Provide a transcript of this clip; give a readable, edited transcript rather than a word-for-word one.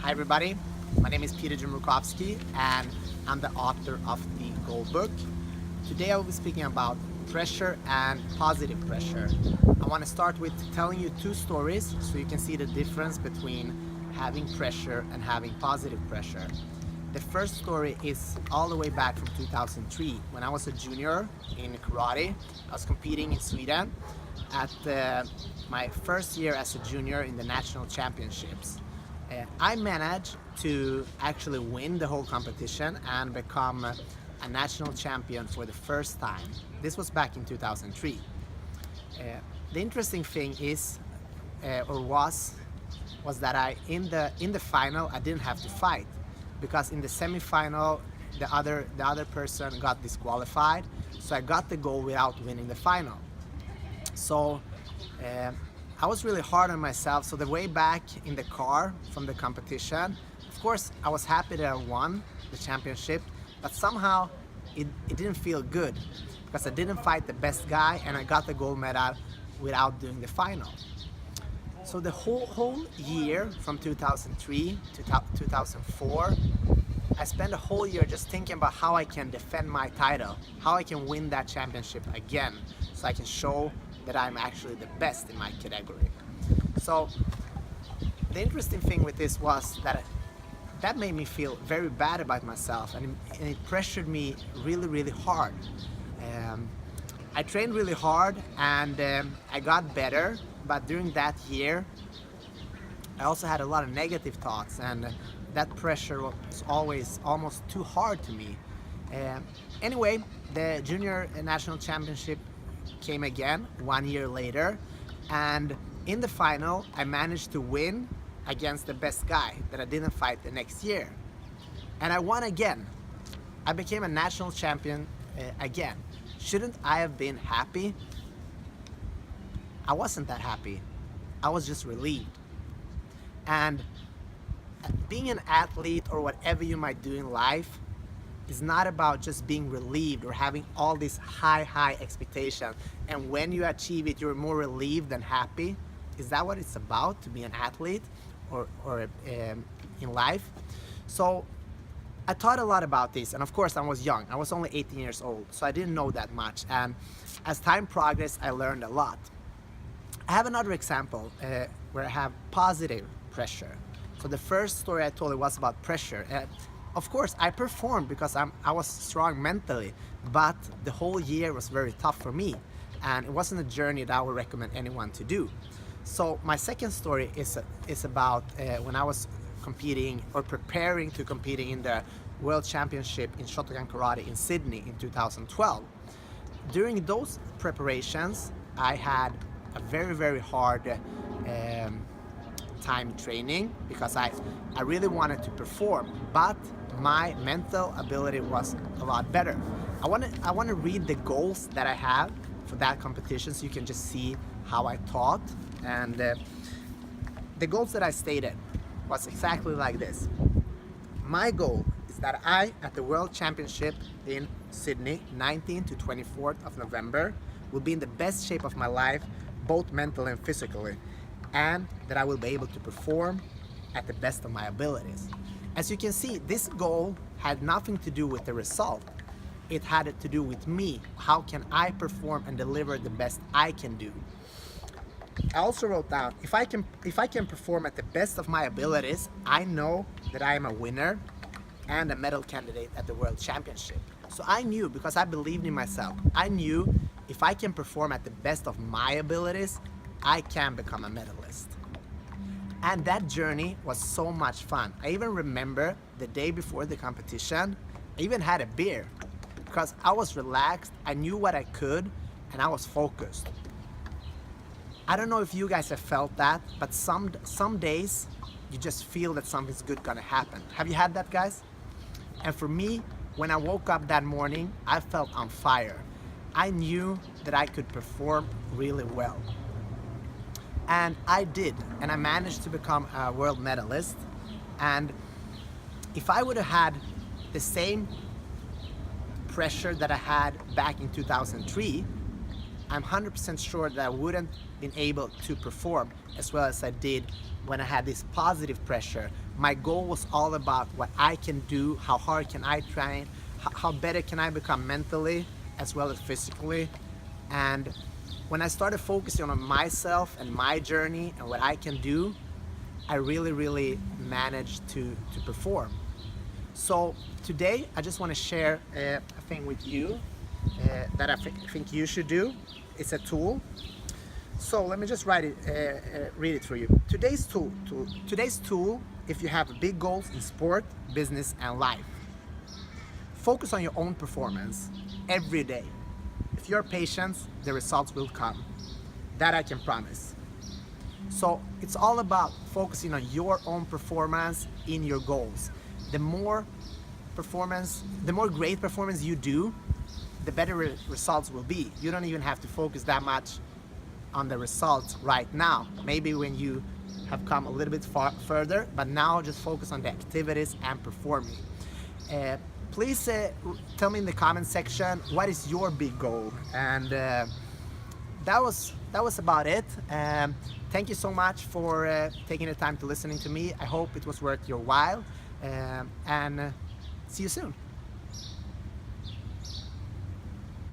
Hi everybody, my name is Jumrukovski and I'm the author of the Goal Book. Today I will be speaking about pressure and positive pressure. I want to start with telling you two stories so you can see the difference between having pressure and having positive pressure. The first story is all the way back from 2003 when I was a junior in karate. I was competing in Sweden at my first year as a junior in the national championships. I managed to actually win the whole competition and become a national champion for the first time. This was back in 2003. The interesting thing is, was that in the final I didn't have to fight, because in the semi-final the other person got disqualified, so I got the goal without winning the final. So I was really hard on myself. So the way back in the car from the competition, of course I was happy that I won the championship, but somehow it didn't feel good because I didn't fight the best guy and I got the gold medal without doing the final. So the whole year from 2003 to 2004, I spent a whole year just thinking about how I can defend my title, how I can win that championship again, so I can show that I'm actually the best in my category. So the interesting thing with this was that made me feel very bad about myself, and it pressured me really hard. I trained really hard and I got better, but during that year I also had a lot of negative thoughts, and that pressure was always almost too hard to me. Anyway, the junior national championship came again 1 year later, and in the final I managed to win against the best guy that I didn't fight the next year, and I won again. I became a national champion again. Shouldn't I have been happy? I wasn't that happy. I was just relieved. And being an athlete, or whatever you might do in life, is not about just being relieved or having all this high expectation, and when you achieve it you're more relieved than happy. Is that what it's about, to be an athlete or in life? So I thought a lot about this, and of course I was young. I was only 18 years old, so I didn't know that much, and as time progressed I learned a lot. I have another example where I have positive pressure. So the first story I told, it was about pressure. Of course, I performed because I was strong mentally, but the whole year was very tough for me, and it wasn't a journey that I would recommend anyone to do. So my second story is about when I was competing or preparing to competing in the World Championship in Shotokan Karate in Sydney in 2012. During those preparations, I had a very hard time training because I really wanted to perform, but my mental ability was a lot better. I want to read the goals that I have for that competition so you can just see how I taught. And the goals that I stated was exactly like this. My goal is that I, at the World Championship in Sydney, 19th to 24th of November, will be in the best shape of my life, both mentally and physically, and that I will be able to perform at the best of my abilities. As you can see, this goal had nothing to do with the result. It had to do with me. How can I perform and deliver the best I can do? I also wrote down, if I can perform at the best of my abilities, I know that I am a winner and a medal candidate at the World Championship. So I knew, because I believed in myself, I knew if I can perform at the best of my abilities, I can become a medalist. And that journey was so much fun. I even remember the day before the competition, I even had a beer because I was relaxed, I knew what I could, and I was focused. I don't know if you guys have felt that, but some days you just feel that something's good gonna happen. Have you had that, guys? And for me, when I woke up that morning, I felt on fire. I knew that I could perform really well. And I did, and I managed to become a world medalist. And if I would have had the same pressure that I had back in 2003, I'm 100% sure that I wouldn't been able to perform as well as I did when I had this positive pressure, my goal was all about what I can do, how hard can I train, how better can I become mentally as well as physically. And when I started focusing on myself and my journey and what I can do, I really managed to perform. So today I just want to share a thing with you that I think you should do. It's a tool. So let me just read it for you. Today's tool, if you have big goals in sport, business, and life. Focus on your own performance every day. If you're patient, the results will come. That I can promise. So it's all about focusing on your own performance in your goals. The more great performance you do, the better results will be. You don't even have to focus that much on the results right now. Maybe when you have come a little bit further, but now just focus on the activities and performing. Please tell me in the comment section, what is your big goal? And that was about it. Thank you so much for taking the time to listening to me. I hope it was worth your while, and see you soon.